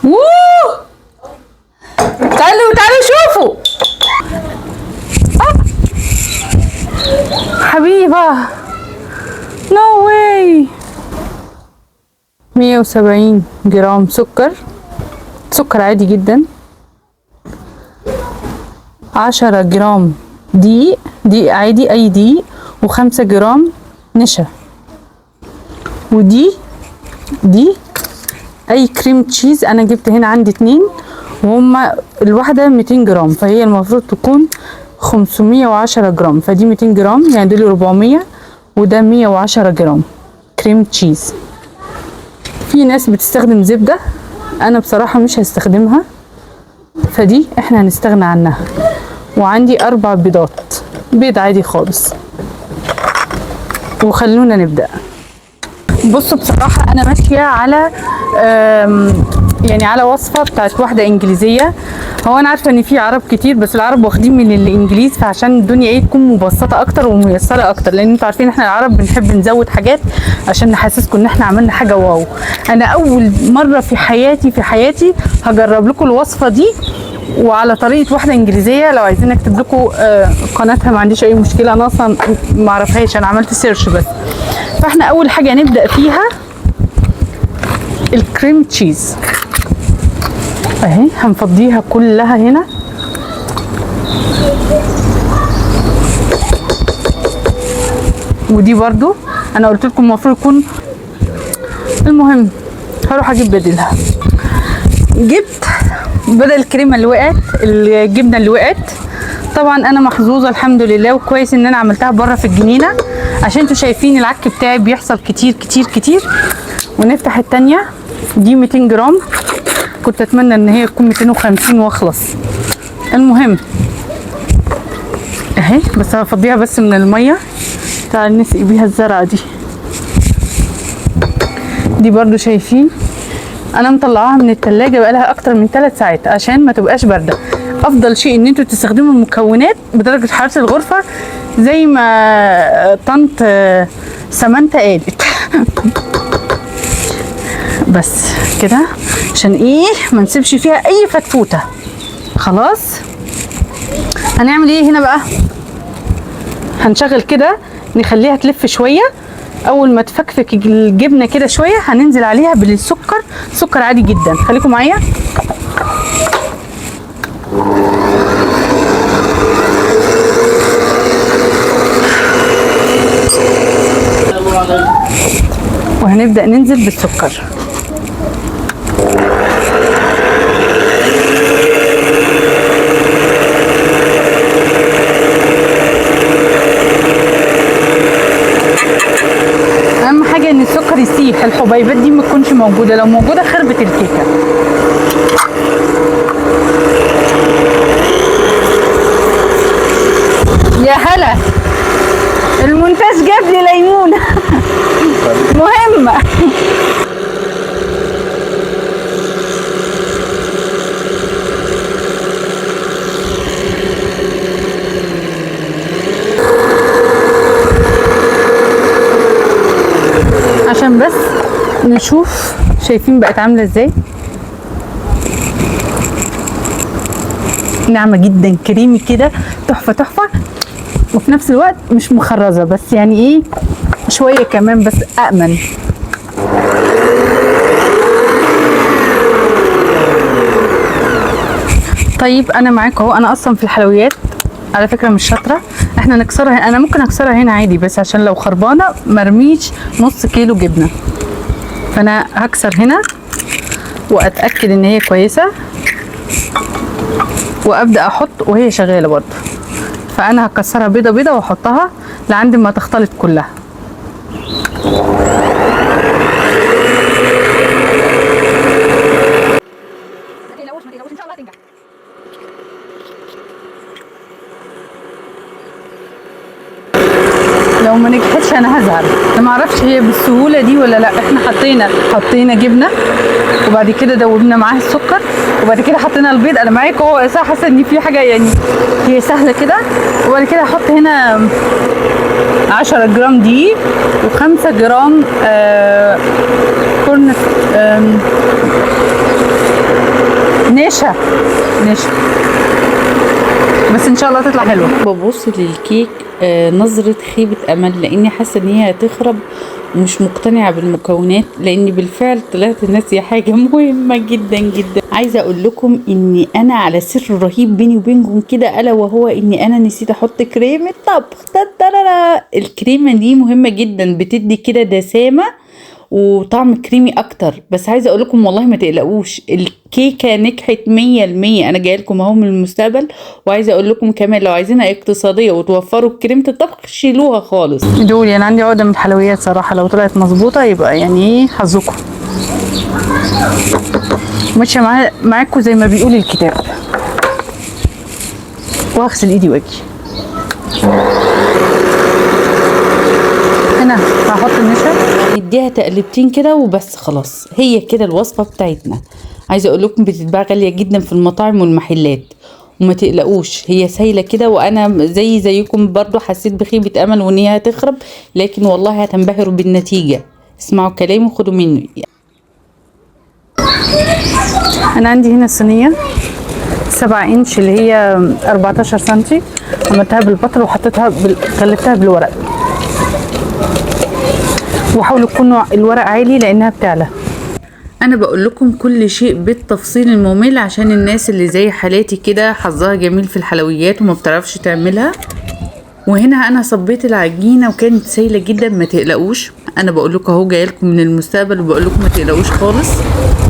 ووو تعالوا شوفوا. حبيبة نو واي. 170 جرام سكر عادي جدا. 10 جرام دقيق عادي اي دقيق، و5 جرام نشا. ودي اي كريم تشيز. انا جبت هنا عندي 2 وهما الواحدة 200 جرام، فهي المفروض تكون 510 جرام، فدي 200 جرام يعني دول 400 وده 110 جرام كريم تشيز. في ناس بتستخدم زبدة، انا بصراحة مش هستخدمها، فدي احنا هنستغنى عنها. وعندي 4 بيضات، بيض عادي خالص. وخلونا نبدأ. بصوا بصراحة انا ماشية على يعني على وصفة بتاعت واحدة انجليزية. هو انا عارفة ان في عرب كتير، بس العرب واخدين من الانجليز، فعشان الدنيا ايه تكون مبسطة اكتر وميسرة اكتر، لان انتوا عارفين احنا العرب بنحب نزود حاجات عشان نحسسكم ان احنا عملنا حاجة واو. انا اول مرة في حياتي هجرب لكم الوصفة دي وعلى طريقة واحدة انجليزية. لو عايزين اكتب لكم قناتها ما عنديش اي مشكلة، انا اصلا ما اعرفهاش، انا عملت سيرش بس. فاحنا اول حاجة نبدأ فيها الكريم تشيز اهي، هنفضيها كلها هنا. ودي برضو انا قلت لكم المفروض يكون. المهم هروح اجيب بديلها. جبت بدل الكريمه اللي وقعت، الجبنه اللي وقعت. طبعا انا محظوظه الحمد لله، وكويس ان انا عملتها بره في الجنينه، عشان انتوا شايفين العك بتاعي بيحصل كتير كتير كتير. ونفتح التانية، دي 200 جرام، كنت اتمنى ان هي تكون 250 واخلص. المهم اهي، بس هفضيها بس من الميه. تعال نسقي بيها الزرعه دي. دي برضو شايفين انا مطلعاها من التلاجة بقالها اكتر من 3 ساعات عشان ما تبقاش بارده. افضل شيء ان انتوا تستخدموا المكونات بدرجه حراره الغرفه زي ما طنط سمانتا قالت. بس كده عشان ايه ما نسيبش فيها اي فتفوته. خلاص هنعمل ايه هنا بقى؟ هنشغل كده نخليها تلف شويه. اول ما تفكفك الجبنه كده شويه هننزل عليها بالسكر، سكر عادي جدا. خليكم معايا. وهنبدأ ننزل بالسكر. اهم حاجه ان السكر يسيح، الحبيبات دي ما تكونش موجوده، لو موجوده خربت الكيكه. يا هلا، المونتاج جاب لي ليمونه. مهمه. عشان بس نشوف شايفين بقت عامله ازاي. ناعمه جدا، كريمي كده، تحفه تحفه، وفي نفس الوقت مش مخرزه، بس يعني ايه شويه كمان بس أأمن. طيب انا معاكم اهو. انا اصلا في الحلويات على فكره مش شاطره. احنا نكسرها، انا ممكن اكسرها هنا عادي، بس عشان لو خربانه مرميش نص كيلو جبنه، فانا هكسر هنا واتاكد ان هي كويسه، وابدا احط وهي شغاله برضه. فانا هكسرها بيضه بيضه واحطها لعند ما تختلط كلها. لو ما نجحتش انا هزعل. انا ما اعرفش هي بالسهوله دي ولا لا. احنا حطينا جبنه، وبعد كده دوبنا معاها السكر، وبعد كده حطينا البيض. انا معاكم اهو، حاسه ان في حاجه يعني هي سهله كده. وبعد كده هحط هنا 10 جرام دقيق و5 جرام كورن نشا بس ان شاء الله تطلع حلوه. ببص للكيك نظرة خيبة امل، لاني حاسة ان هي هتخرب ومش مقتنعة بالمكونات، لاني بالفعل طلعت ناسية حاجة مهمة جدا جدا. عايزة اقول لكم اني انا على سر رهيب بيني وبينكم كده، الا وهو اني انا نسيت احط كريمة طبخ. الكريمة دي مهمة جدا، بتدي كده دسامة وطعم كريمي اكتر. بس عايزه اقول لكم والله ما تقلقوش، الكيكه نجحت 100%. انا جايه لكم اهو من المستقبل. وعايزه اقول لكم كمان لو عايزينها اقتصاديه وتوفروا كريمه الطبخ شيلوها خالص. دول يعني عندي عقده من الحلويات صراحه، لو طلعت مظبوطه يبقى يعني ايه حظكم. ماشيه معاكم زي ما بيقول الكتاب. واغسل ايدي واجي هنا هحط النشا، نديها تقلبتين كده وبس خلاص. هي كده الوصفه بتاعتنا. عايزه اقول لكم بتتباع غاليه جدا في المطاعم والمحلات، وما تقلقوش هي سايله كده. وانا زيكم برضو حسيت بخيبه امل وان هي هتخرب، لكن والله هتنبهروا بالنتيجه. اسمعوا كلامي وخدوا مني. انا عندي هنا الصينيه 7 انش اللي هي 14 سنتي، عملتها بالبطر وحطيتها غلفتها بالورق. وحاولوا تكونوا الورق عالي لانها بتعلى. انا بقول لكم كل شيء بالتفصيل الممل عشان الناس اللي زي حالاتي كده حظها جميل في الحلويات وما بتعرفش تعملها. وهنا انا صبيت العجينه وكانت سايله جدا، ما تقلقوش. انا بقول لكم اهو جايه لكم من المستقبل وبقول لكم ما تقلقوش خالص.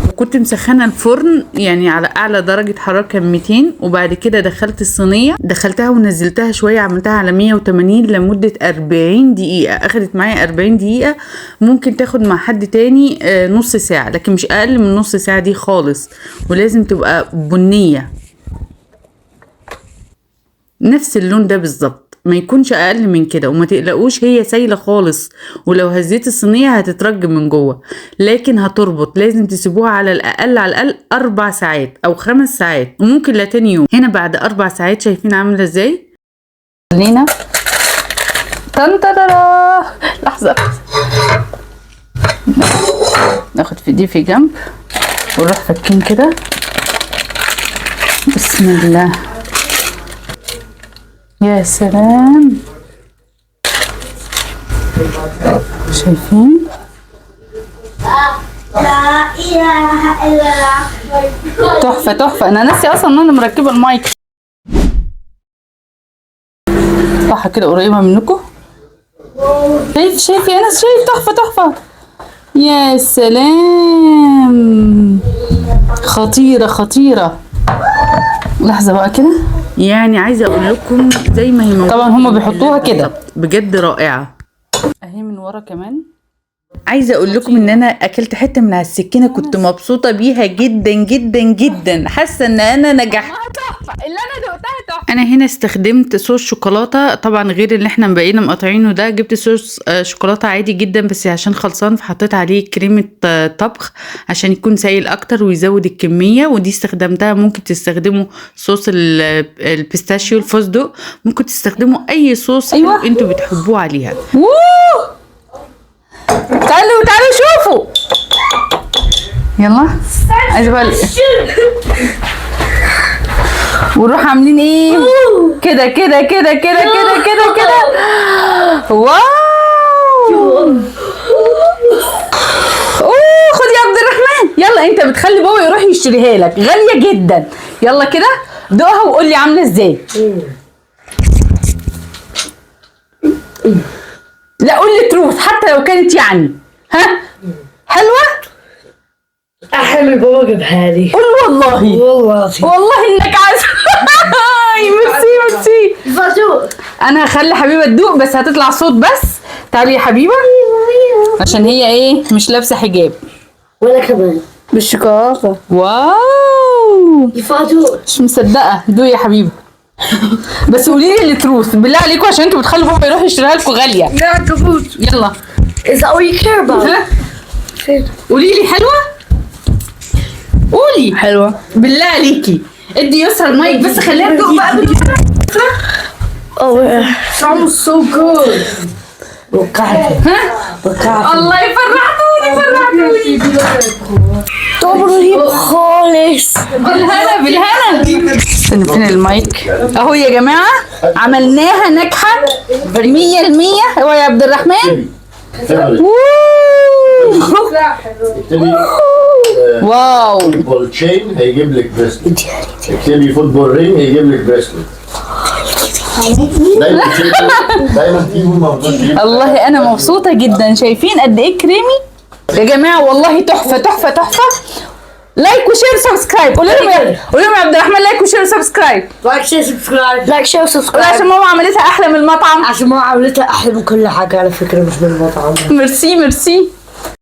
وكنت مسخنه الفرن يعني على اعلى درجه حراره كان 200، وبعد كده دخلت الصينيه دخلتها ونزلتها شويه، عملتها على 180 لمده 40 دقيقه. اخدت معايا 40 دقيقه، ممكن تاخد مع حد تاني نص ساعه، لكن مش اقل من نص ساعه دي خالص. ولازم تبقى بنيه نفس اللون ده بالظبط، ما يكونش اقل من كده. وما تقلقوش هي سايله خالص، ولو هزيت الصينيه هتترج من جوه، لكن هتربط. لازم تسيبوها على الاقل 4 ساعات او 5 ساعات، وممكن لا تاني يوم. هنا بعد 4 ساعات شايفين عامله ازاي. خلينا تنترا لحظه ناخد في دي في جنب ونروح فكين كده. بسم الله، يا سلام. شايفين لا اله الا الله. تحفه تحفه. انا ناسي اصلا ان انا مركبه المايك. صح كده قريبه منكم. شايف يا ناس، شايف تحفه تحفه. يا سلام، خطيره خطيره. لحظه بقى كده، يعني عايزه اقول لكم زي ما هي موجوده طبعا هما بيحطوها كده بجد رائعه. اهي من ورا كمان. عايزه اقول لكم ان انا اكلت حته من على السكينه، كنت مبسوطه بيها جدا جدا جدا، حاسه ان انا نجحت. اللي انا دقتها تحفه. انا هنا استخدمت صوص شوكولاته طبعا غير اللي احنا بقينا مقاطعينه ده. جبت صوص شوكولاته عادي جدا بس عشان خلصان، فحطيت عليه كريمه طبخ عشان يكون سائل اكتر ويزود الكميه. ودي استخدمتها. ممكن تستخدموا صوص البيستاشيو الفستق، ممكن تستخدموا اي صوص انتوا بتحبوه عليها. تعالوا شوفوا. يلا عايزه بقى ونروح عاملين ايه كده كده كده كده كده كده كده. واو، خد يا عبد الرحمن. يلا انت بتخلي بابا يروح يشتريها لك، غاليه جدا. يلا كده دوقها وقول لي عامله ازاي. لا قول لي تروث حتى لو كانت يعني ها حلوه. احلى بابا جابها لي. قول والله والله انك عايز. ميرسي. انا هخلي حبيبه تدوق بس هتطلع صوت بس. تعالي يا حبيبه عشان هي ايه مش لابسه حجاب. وانا كمان بالشوكولاته. واو يفاتو. مش مصدقه. دوق يا حبيبه بس قولي لي التروث بالله عليكم عشان انتوا بتخلوا بابا يروح يشتريها لكم غاليه. لا كفوت. يلا Is that all you care about? قولي لي حلوه. قولي حلوة. بالله عليكي. ادي يسرا المايك بس خليها تدوق بقى باليسرا. Oh yeah. Sounds so good. وقعت. الله يفرحتوني. طب رهيب خالص. بالهنا بالهنا. استنى فين المايك اهو يا جماعه، عملناها ناجحه 100%. هو يا عبد الرحمن اكتبي واو. فوتبول تشين هيجيب لك بريسلت. اكتبي فوتبول رينج هيجيب لك بريسلت. دايما تيجي موضوع. والله انا مبسوطه جدا. شايفين قد ايه كريمي يا جماعه؟ والله تحفه تحفه تحفه. لايك وشير سبسكرايب. قولوا لهم يا عبد الرحمن لايك وشير سبسكرايب. لايك شير سبسكرايب. لايك شير قول سبسكرايب. عشان ماما عملتها احلى من المطعم. عشان ما عملتها احلى من كل حاجه على فكره، مش من المطعم. ميرسي ميرسي.